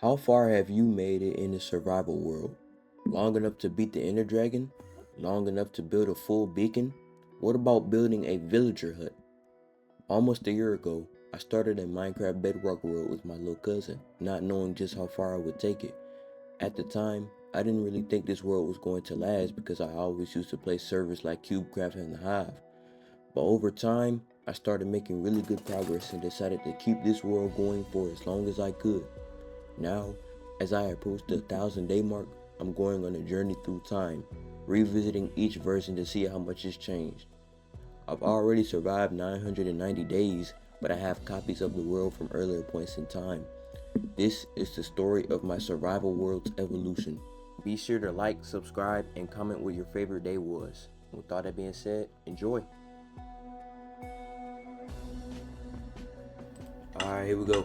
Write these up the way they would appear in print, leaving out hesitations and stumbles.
How far have you made it in the survival world? Long enough to beat the Enderdragon? Long enough to build a full beacon? What about building a villager hut? Almost a year ago, I started a Minecraft Bedrock world with my little cousin, not knowing just how far I would take it. At the time, I didn't really think this world was going to last because I always used to play servers like CubeCraft and the Hive. But over time, I started making really good progress and decided to keep this world going for as long as I could. Now, as I approach the 1,000 day mark, I'm going on a journey through time, revisiting each version to see how much has changed. I've already survived 990 days, but I have copies of the world from earlier points in time. This is the story of my survival world's evolution. Be sure to like, subscribe, and comment what your favorite day was. With all that being said, enjoy. Alright, here we go.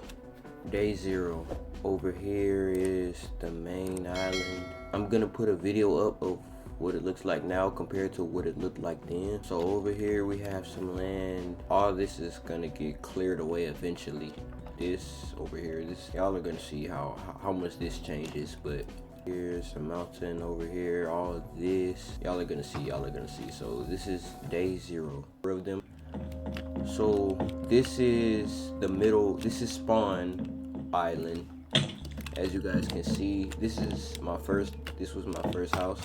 Day 0. Over here is the main island. I'm gonna put a video up of what it looks like now compared to what it looked like then. So over here we have some land. All this is gonna get cleared away eventually. This over here, this y'all are gonna see how much this changes, but here's a mountain over here. All of this y'all are gonna see. So this is day 0 of them. So this is the middle, this is spawn island. As you guys can see, this was my first house.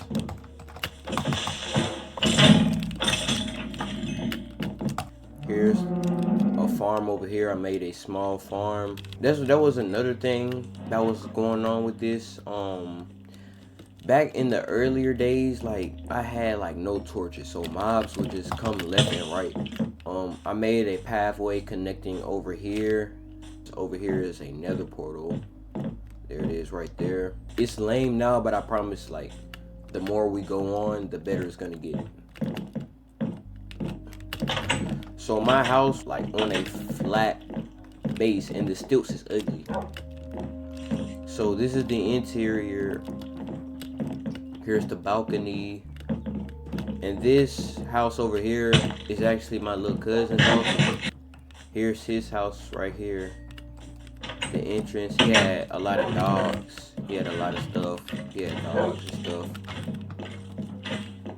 Here's a farm over here. I made a small farm. That was another thing that was going on with this. Back in the earlier days, like I had like no torches, so mobs would just come left and right. I made a pathway connecting over here. Over here is a nether portal. There it is right there. It's lame now, but I promise, like, the more we go on, the better it's gonna get. So my house, like, on a flat base, and the stilts is ugly. So this is the interior. Here's the balcony. And this house over here is actually my little cousin's house. Here's his house right here. The entrance, he had a lot of dogs. He had a lot of stuff. He had dogs and stuff.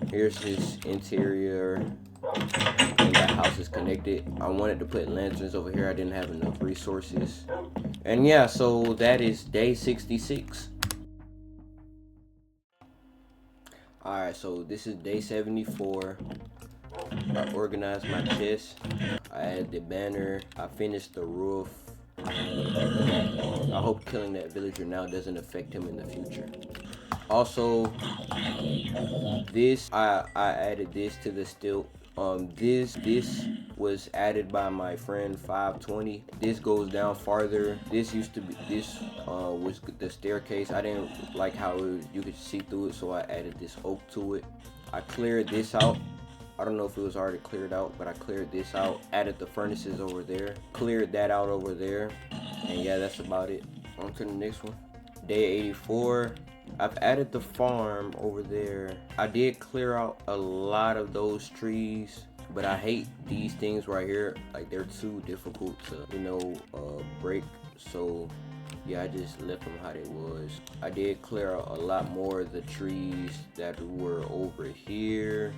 Here's his interior. And that house is connected. I wanted to put lanterns over here. I didn't have enough resources. And yeah, so that is day 66. Alright, so this is day 74. I organized my chest. I added the banner. I finished the roof. I hope killing that villager now doesn't affect him in the future. Also, this I added this to the stilt. This was added by my friend 520. This goes down farther. This used to be was the staircase. I didn't like how you could see through it, so I added this oak to it. I cleared this out. I don't know if it was already cleared out, but I cleared this out, added the furnaces over there, cleared that out over there, and yeah, that's about it. On to the next one. Day 84. I've added the farm over there. I did clear out a lot of those trees, but I hate these things right here. Like, they're too difficult to, break. So yeah, I just left them how they was. I did clear out a lot more of the trees that were over here.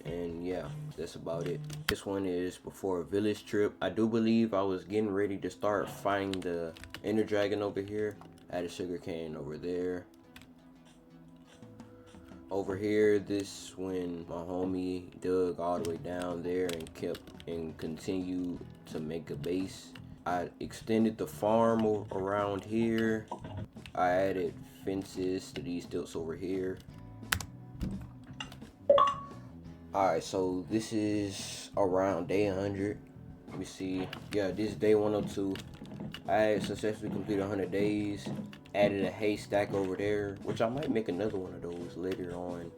And yeah, that's about it. This one is before a village trip. I do believe I was getting ready to start fighting the Enderdragon over here. I had a sugar cane over there. Over here, this when my homie dug all the way down there and continued to make a base. I extended the farm around here. I added fences to these stilts over here. Alright, so this is around day 100. Let me see. Yeah, this is day 102. I successfully completed 100 days. Added a haystack over there, which I might make another one of those later on.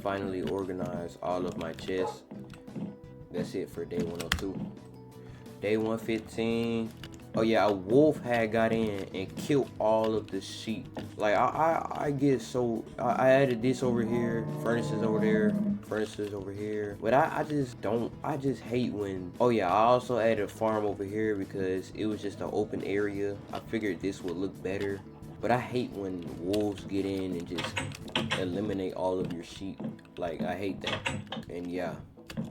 Finally organized all of my chests. That's it for day 102. Day 115. Oh yeah, a wolf had got in and killed all of the sheep. Like I get so I added this over here, furnaces over there, furnaces over here. But I just don't, I just hate when, oh yeah, I also added a farm over here because it was just an open area. I figured this would look better. But I hate when wolves get in and just eliminate all of your sheep. Like I hate that. And yeah,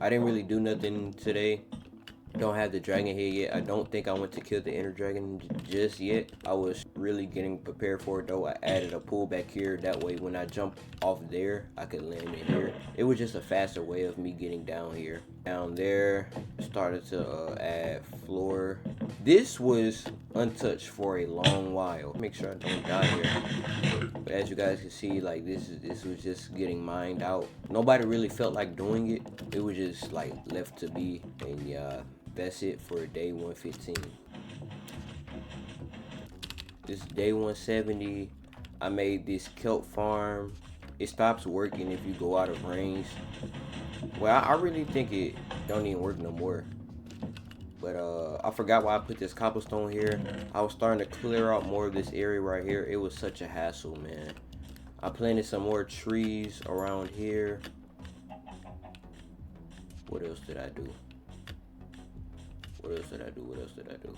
I didn't really do nothing today. Don't have the dragon head yet. I don't think I went to kill the Enderdragon just yet. I was really getting prepared for it though. I added a pool back here. That way when I jump off there, I could land in here. It was just a faster way of me getting down here. Down there, started to add floor. This was untouched for a long while. Make sure I don't die here. But as you guys can see, like this was just getting mined out. Nobody really felt like doing it. It was just like left to be. And yeah, that's it for day 115. This is day 170. I made this kelp farm. It stops working if you go out of range. Well, I really think it don't even work no more. But I forgot why I put this cobblestone here. I was starting to clear out more of this area right here. It was such a hassle, man. I planted some more trees around here. What else did I do? What else did I do? What else did I do?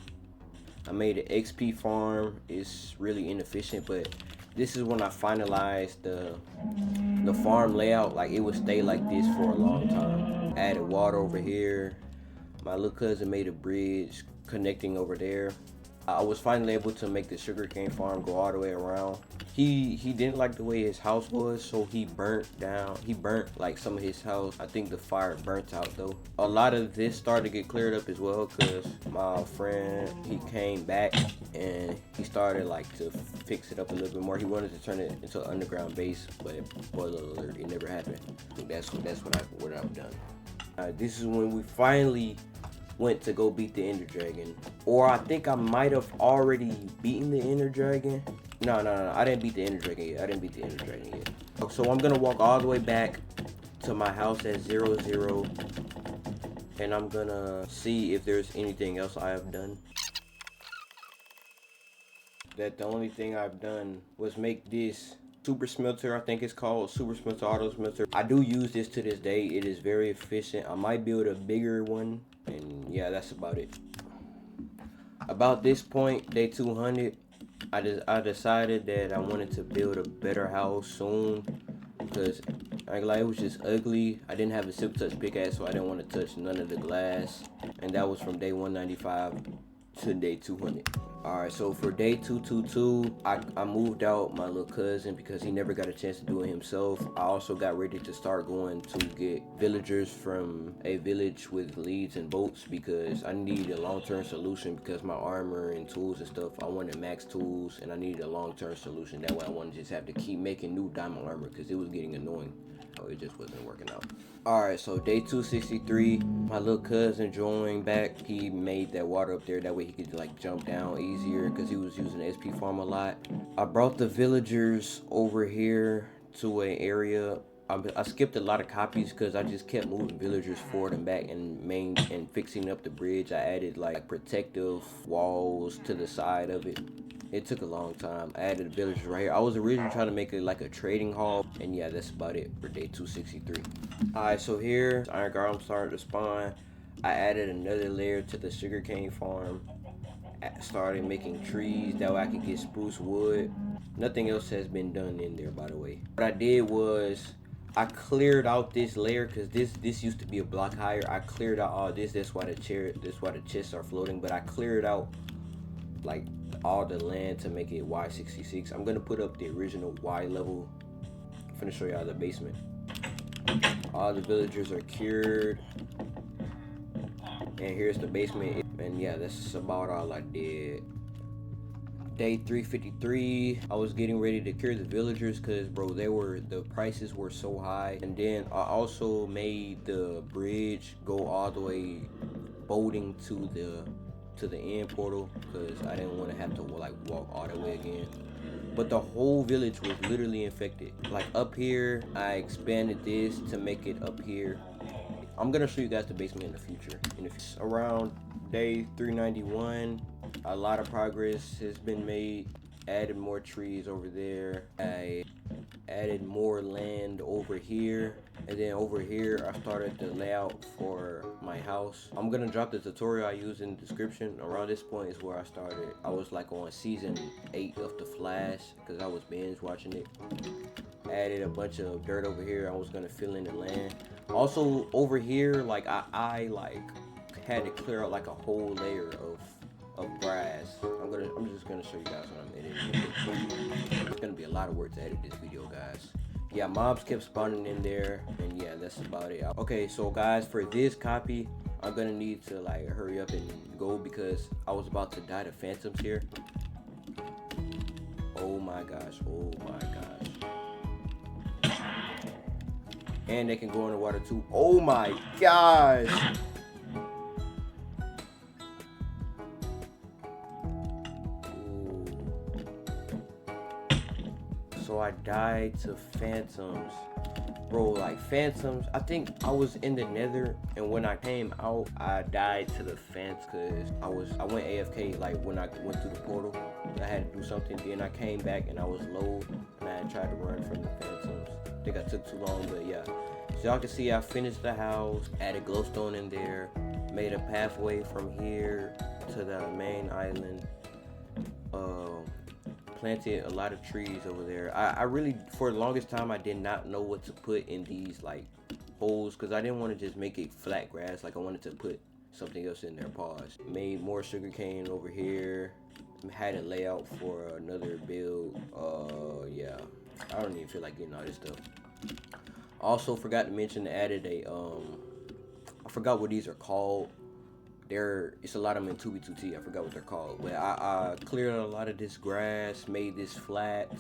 I made an XP farm. It's really inefficient, but this is when I finalized the farm layout. Like it would stay like this for a long time. Added water over here. My little cousin made a bridge connecting over there. I was finally able to make the sugarcane farm go all the way around. He didn't like the way his house was, so he burnt down. He burnt like some of his house. I think the fire burnt out though. A lot of this started to get cleared up as well because my friend, he came back and he started like to fix it up a little bit more. He wanted to turn it into an underground base, but spoiler alert, it never happened. So that's what I've done. This is when we finally went to go beat the Enderdragon. Or I think I might have already beaten the Enderdragon. No, I didn't beat the Enderdragon yet. So I'm gonna walk all the way back to my house at 00. And I'm gonna see if there's anything else I have done. That the only thing I've done was make this super smelter. I think it's called super smelter, auto smelter. I do use this to this day. It is very efficient. I might build a bigger one, and yeah, that's about it. About this point, day 200, I decided that I wanted to build a better house soon because it was just ugly. I didn't have a silk touch pickaxe, so I didn't want to touch none of the glass. And that was from day 195 to day 200. Alright, so for day 222, I moved out my little cousin because he never got a chance to do it himself. I also got ready to start going to get villagers from a village with leads and boats because I needed a long-term solution because my armor and tools and stuff, I wanted max tools and I needed a long-term solution. That way I wouldn't just have to keep making new diamond armor because it was getting annoying. It just wasn't working out. Alright, so day 263, my little cousin joined back. He made that water up there, that way he could like jump down easier because he was using the SP farm a lot. I brought the villagers over here to an area. I skipped a lot of copies because I just kept moving villagers forward and back and fixing up the bridge. I added like protective walls to the side of it. It took a long time. I added villagers right here. I was originally trying to make it like a trading hall. And yeah, that's about it for day 263. Alright, so here, iron golems started to spawn. I added another layer to the sugarcane farm. Started making trees. That way I could get spruce wood. Nothing else has been done in there, by the way. What I did was I cleared out this layer because this used to be a block higher. I cleared out all this. That's why the chests are floating. But I cleared out like all the land to make it Y66. I'm gonna put up the original Y level. I'm gonna show y'all the basement. All the villagers are cured. And here's the basement. And yeah, that's about all I did. Day 353, I was getting ready to cure the villagers because bro, the prices were so high. And then I also made the bridge go all the way boating to the end portal because I didn't want to have to like walk all the way again. But the whole village was literally infected. Like up here, I expanded this to make it up here. I'm gonna show you guys the basement in the future. Around day 391, a lot of progress has been made. Added more trees over there. I added more land over here, and then over here I started the layout for my house. I'm gonna drop the tutorial I use in the description. Around this point is where I started. I was like on season 8 of The Flash because I was binge watching it. Added a bunch of dirt over here. I was gonna fill in the land. Also over here, like I like had to clear out like a whole layer of grass. I'm just gonna show you guys what I'm editing. It's gonna be a lot of work to edit this video, guys. Yeah, mobs kept spawning in there, and yeah, that's about it. Okay, so guys, for this copy, I'm gonna need to like hurry up and go because I was about to die to phantoms here. Oh my gosh, oh my gosh. And they can go in the water too. Oh my gosh. So I died to phantoms, bro. Like phantoms, I think I was in the nether, and when I came out I died to the phantoms because I went AFK. Like when I went through the portal, I had to do something, then I came back and I was low and I tried to run from the phantoms. I think I took too long, but yeah. So y'all can see I finished the house, added glowstone in there, made a pathway from here to the main island, planted a lot of trees over there. I really, for the longest time, I did not know what to put in these like holes because I didn't want to just make it flat grass. Like I wanted to put something else in there. Pause. Made more sugarcane over here. Had a layout for another build. Yeah, I don't even feel like getting all this stuff. Also forgot to mention, added a I forgot what these are called. It's a lot of them in 2B2T. I forgot what they're called, but I cleared a lot of this grass, made this flat,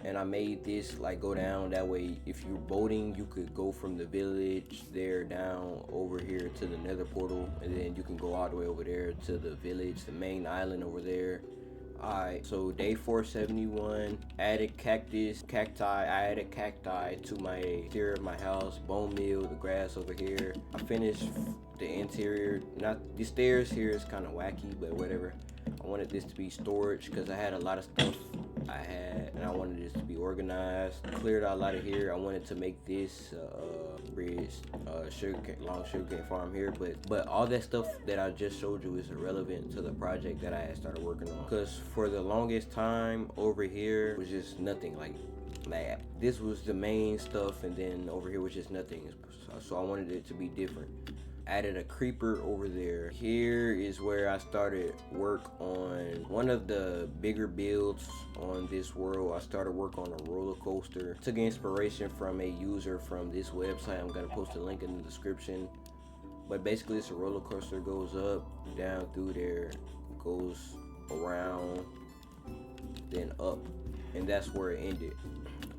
and I made this like go down. That way, if you're boating, you could go from the village there down over here to the nether portal, and then you can go all the way over there to the village, the main island over there. Alright, so day 471, added cacti. I added cacti to my exterior of my house, bone meal, the grass over here. I finished the interior. Not the stairs here is kind of wacky, but whatever. I wanted this to be storage because I had a lot of stuff and I wanted this to be organized. Cleared out a lot of here. I wanted to make this bridge, long sugarcane farm here, but all that stuff that I just showed you is irrelevant to the project that I had started working on. Because for the longest time over here was just nothing. Like this was the main stuff, and then over here was just nothing. So I wanted it to be different. Added a creeper over there. Here is where I started work on one of the bigger builds on this world. I started work on a roller coaster. Took inspiration from a user from this website. I'm gonna post a link in the description. But basically it's a roller coaster, goes up, down through there, goes around, then up, and that's where it ended.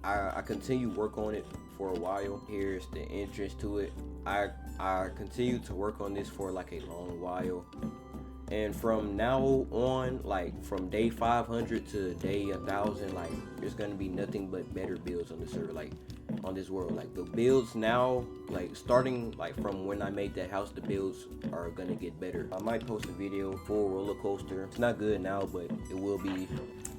I continued work on it for a while. Here's the entrance to it. I continued to work on this for like a long while, and from now on, like from day 500 to day 1000, like there's gonna be nothing but better builds on the server, like on this world. Like the builds now, like starting like from when I made that house, the builds are gonna get better. I might post a video for roller coaster. It's not good now, but it will be.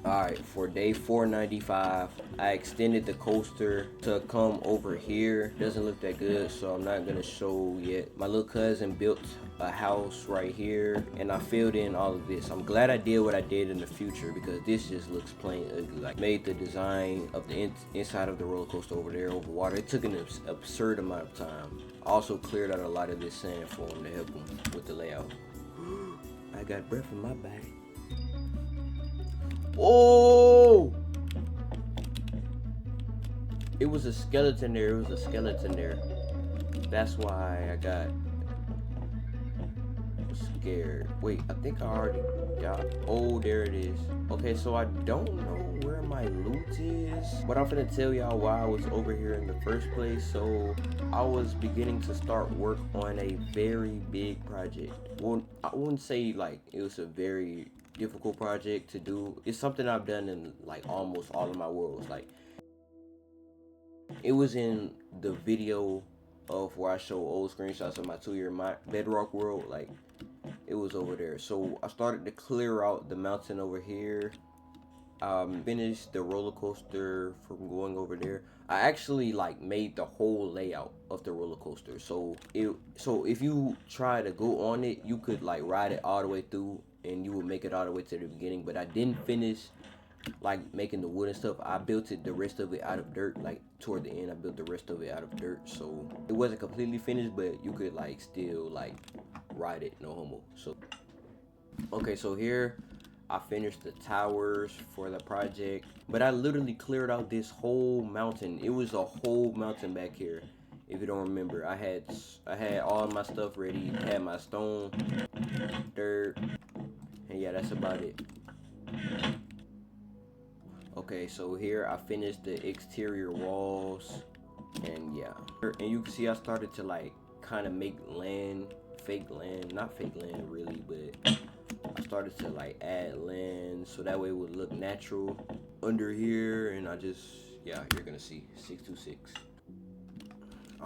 Alright, for day 495, I extended the coaster to come over here. Doesn't look that good, so I'm not gonna show yet. My little cousin built a house right here, and I filled in all of this. I'm glad I did what I did in the future because this just looks plain ugly. Like made the design of the inside of the roller coaster over there over water. It took an absurd amount of time. Also cleared out a lot of this sand for him to help him with the layout. I got breath in my back. Oh! It was a skeleton there. That's why I got scared. Wait, I think I already got. Oh, there it is. Okay, so I don't know where my loot is, but I'm gonna tell y'all why I was over here in the first place. So I was beginning to start work on a very big project. Well, I wouldn't say like it was a very difficult project to do. It's something I've done in like almost all of my worlds. Like it was in the video of where I show old screenshots of my 2-year Bedrock world. Like, it was over there. So I started to clear out the mountain over here. Finished the roller coaster from going over there. I actually like made the whole layout of the roller coaster. So if you try to go on it, you could like ride it all the way through and you would make it all the way to the beginning. But I didn't finish like making the wood and stuff. I built it, the rest of it, out of dirt. Like toward the end, I built the rest of it out of dirt. So it wasn't completely finished, but you could like still like ride it, no homo. So okay, so here I finished the towers for the project, but I literally cleared out this whole mountain. It was a whole mountain back here. If you don't remember, I had all my stuff ready. Had my stone, dirt, and yeah, that's about it. Okay, so here I finished the exterior walls, and yeah, and you can see I started to like kind of make land, fake land, not fake land really, but I started to like add land so that way it would look natural under here. And I just, yeah, you're gonna see 626.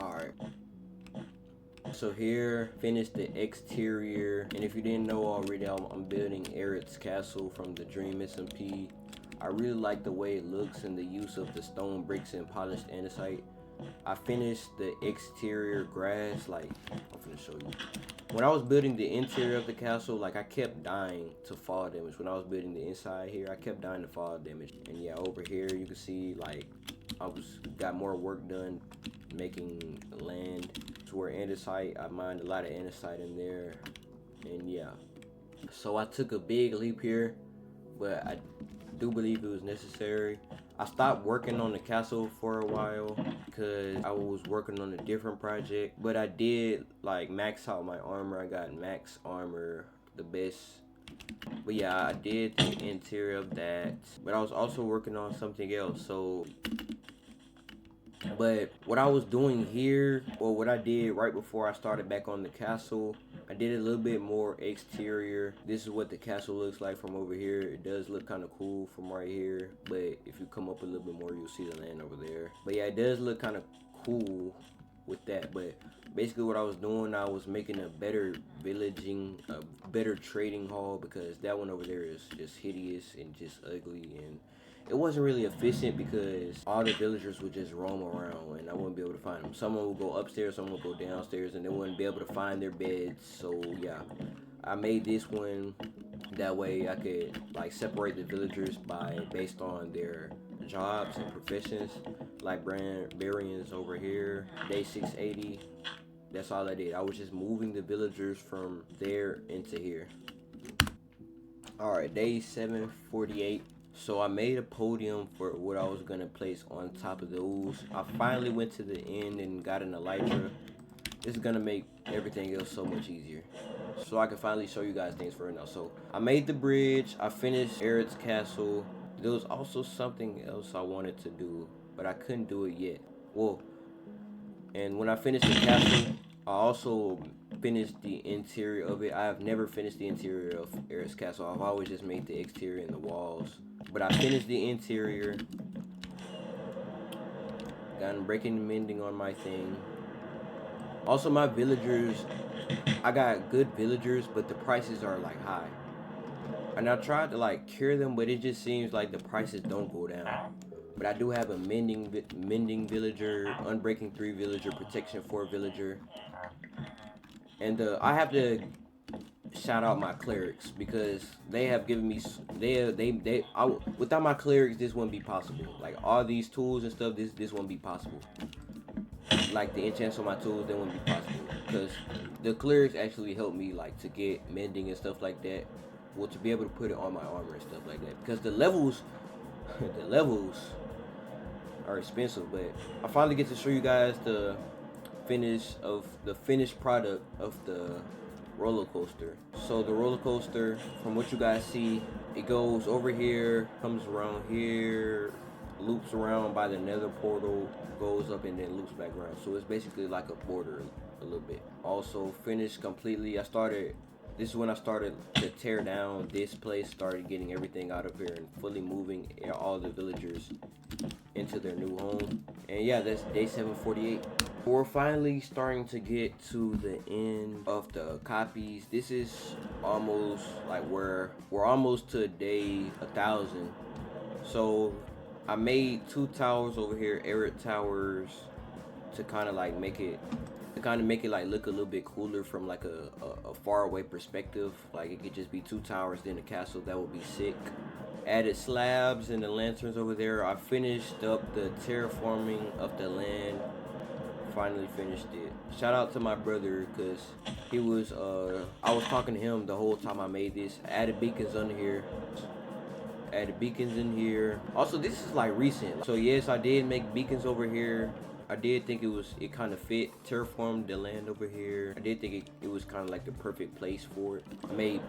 All right, so here finished the exterior, and if you didn't know already, I'm building Eric's castle from the Dream SMP. I really like the way it looks and the use of the stone bricks and polished andesite. I finished the exterior grass. Like, I'm gonna show you. When I was building the interior of the castle, like I kept dying to fall damage. When I was building the inside here, I kept dying to fall damage. And yeah, over here you can see like I got more work done making land to where andesite. I mined a lot of andesite in there, and yeah. So I took a big leap here, but I do believe it was necessary. I stopped working on the castle for a while because I was working on a different project, but I did like max out my armor. I got max armor, the best. But yeah, I did the interior of that, but I was also working on something else. So, but what I was doing here, or what I did right before I started back on the castle, I did a little bit more exterior. This is what the castle looks like from over here. It does look kind of cool from right here, but if you come up a little bit more, you'll see the land over there. But yeah, it does look kind of cool with that. But basically what I was doing, I was making a better villaging, a better trading hall, because that one over there is just hideous and just ugly, and it wasn't really efficient because all the villagers would just roam around and I wouldn't be able to find them. Someone would go upstairs, someone would go downstairs, and they wouldn't be able to find their beds. So yeah, I made this one that way I could like separate the villagers based on their jobs and professions. Like barbarians over here, day 680. That's all I did. I was just moving the villagers from there into here. All right, day 748. So I made a podium for what I was gonna place on top of those. I finally went to the end and got an elytra. This is gonna make everything else so much easier, so I can finally show you guys things for right now. So I made the bridge. I finished Eric's castle. There was also something else I wanted to do, but I couldn't do it yet. Well, and when I finished the castle, I also finished the interior of it. I have never finished the interior of Eric's castle. I've always just made the exterior and the walls. But I finished the interior. Gotten breaking and mending on my thing. Also, my villagers, I got good villagers, but the prices are like high. And I tried to like cure them, but it just seems like the prices don't go down. But I do have a mending villager, unbreaking 3 villager, protection 4 villager. And I have to shout out my clerics because they have given me without my clerics this wouldn't be possible. Like all these tools and stuff, this wouldn't be possible. Like the enchants on my tools, they wouldn't be possible because the clerics actually helped me like to get mending and stuff like that. Well, to be able to put it on my armor and stuff like that, because the levels are expensive. But I finally get to show you guys the finished product of the roller coaster. So the roller coaster, from what you guys see, it goes over here, comes around here, loops around by the nether portal, goes up and then loops back around. So it's basically like a border a little bit. Also finished completely. This is when I started to tear down this place, started getting everything out of here and fully moving all the villagers into their new home. And yeah, that's day 748. We're finally starting to get to the end of the copies. This is almost like we're almost to day 1,000. So I made 2 towers over here, arid towers, to kind of like make it like look a little bit cooler from like a far away perspective. Like it could just be 2 towers then a castle. That would be sick. Added slabs and the lanterns over there. I finished up the terraforming of the land. Finally finished it. Shout out to my brother, because he was I was talking to him the whole time I made this. I added beacons under here. Added beacons in here. Also, this is like recent. So yes, I did make beacons over here. I did think it kind of fit. Terraformed the land over here. I did think it was kind of like the perfect place for it. I made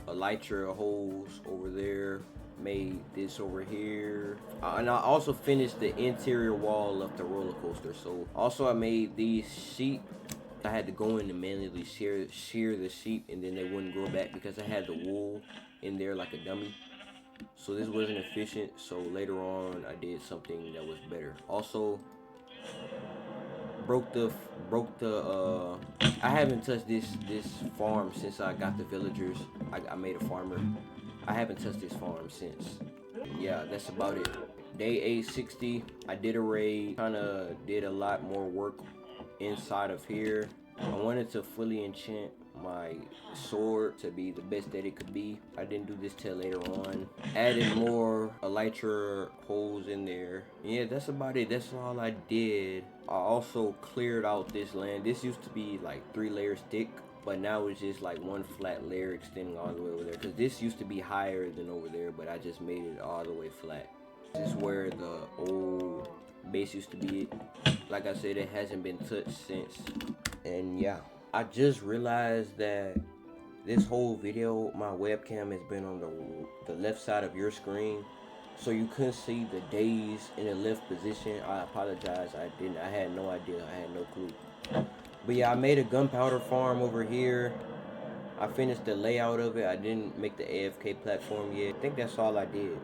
elytra holes over there. Made this over here, and I also finished the interior wall of the roller coaster. So also I made these sheep. I had to go in and manually shear the sheep, and then they wouldn't grow back because I had the wool in there like a dummy. So this wasn't efficient. So later on I did something that was better. Also broke the I haven't touched this farm since I got the villagers. I made a farmer. I haven't touched this farm since. Yeah, that's about it. Day 860, I did a raid. Kinda did a lot more work inside of here. I wanted to fully enchant my sword to be the best that it could be. I didn't do this till later on. Added more elytra holes in there. Yeah, that's about it. That's all I did. I also cleared out this land. This used to be like 3 layers thick, but now it's just like one flat layer extending all the way over there, because this used to be higher than over there, but I just made it all the way flat. This is where the old base used to be. Like I said, it hasn't been touched since. And yeah, I just realized that this whole video, my webcam has been on the left side of your screen, so you couldn't see the days in the left position. I apologize. I had no idea. I had no clue. But yeah, I made a gunpowder farm over here. I finished the layout of it. I didn't make the AFK platform yet. I think that's all I did.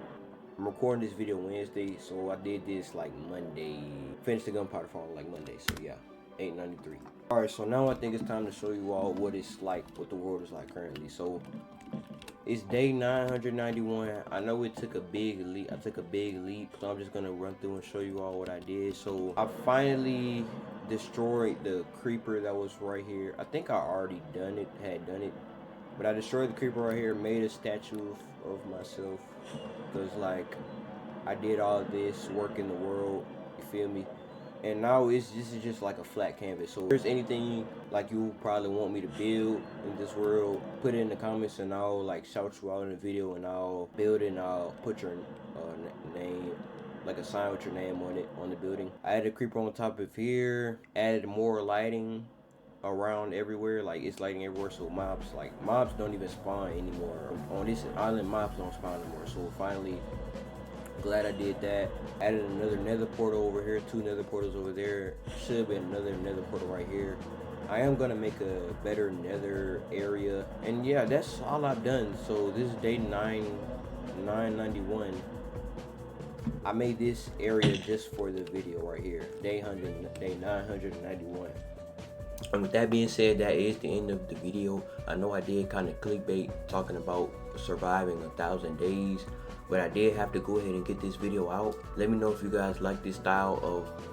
I'm recording this video Wednesday, so I did this like Monday. Finished the gunpowder farm like Monday, so yeah, 893. Alright, so now I think it's time to show you all what it's like, what the world is like currently. So it's day 991. I know it took a big leap. I took a big leap, so I'm just gonna run through and show you all what I did. So I finally destroyed the creeper that was right here. I think I already had done it, but I destroyed the creeper right here, made a statue of myself, because like I did all this work in the world, you feel me? And now this is just like a flat canvas. So if there's anything like you probably want me to build in this world, put it in the comments and I'll like shout you out in the video, and I'll build it and I'll put your name, like a sign with your name on it, on the building. I added a creeper on top of here, added more lighting around everywhere, like it's lighting everywhere, so mobs don't even spawn anymore. On this island, mobs don't spawn anymore. So finally, glad I did that. Added another nether portal over here, 2 nether portals over there. Should have been another nether portal right here. I am gonna make a better nether area. And yeah, that's all I've done. So this is day 991. I made this area just for the video right here. Day 991. And with that being said, that is the end of the video. I know I did kind of clickbait talking about surviving 1,000 days, but I did have to go ahead and get this video out. Let me know if you guys like this style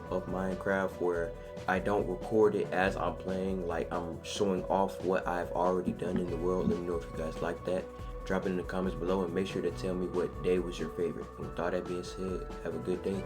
of Minecraft, where I don't record it as I'm playing, like I'm showing off what I've already done in the world. Let me know if you guys like that. Drop it in the comments below, and make sure to tell me what day was your favorite. And with all that being said, have a good day.